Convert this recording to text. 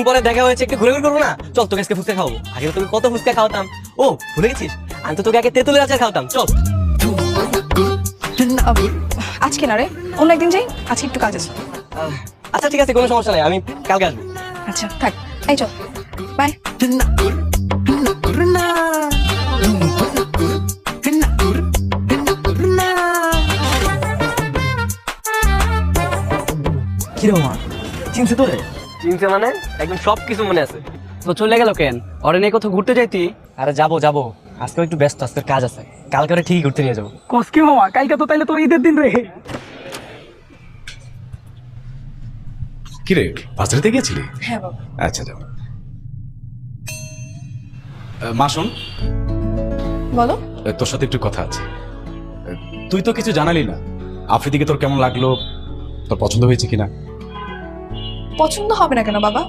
পরে দেখা হয়েছে, একটু ঘুরে ঘুরে করবো না? চল তোকে আজকে ফুচকা খাওয়াবো। আগে তো তোকে কত ফুচকা খাওয়াতাম। ও ভুলে গেছিস? আমি তো তোকে আগে তেঁতুলের আচার খাওয়াতাম। চল। আজকে না রে, অন্য একদিন যাই, আজকে একটু কাজ আছে। আচ্ছা ঠিক আছে, কোনো সমস্যা নাই, আমি কালকে আসবো। আচ্ছা থাক, এই চল, বাই। কি রে মা, চিনছে তোরে? চিনছে মানে? একদম সবকিছু মনে আছে। তো চলে গেল কেন? ওরে নিয়ে কোথাও ঘুরতে যাইতি? আরে যাবো যাবো, আজকে একটু ব্যস্ত, আজকে কাজ আছে। কালকে ওরে ঠিকই ঘুরতে নিয়ে যাবো। কসকি মামা, কালকে তো তাইলে তোর ঈদের দিন রে। কিরে বাজারেতে গেছিলি? হ্যাঁ বাবা। আচ্ছা যাও। মা শোন, বলো। তোর সাথে একটু কথা আছে। তুই তো কিছু জানালি না, আফ্রিদিকে তোর কেমন লাগলো, তোর পছন্দ হয়েছে কিনা? পছন্দ হবে না কেন বাবা?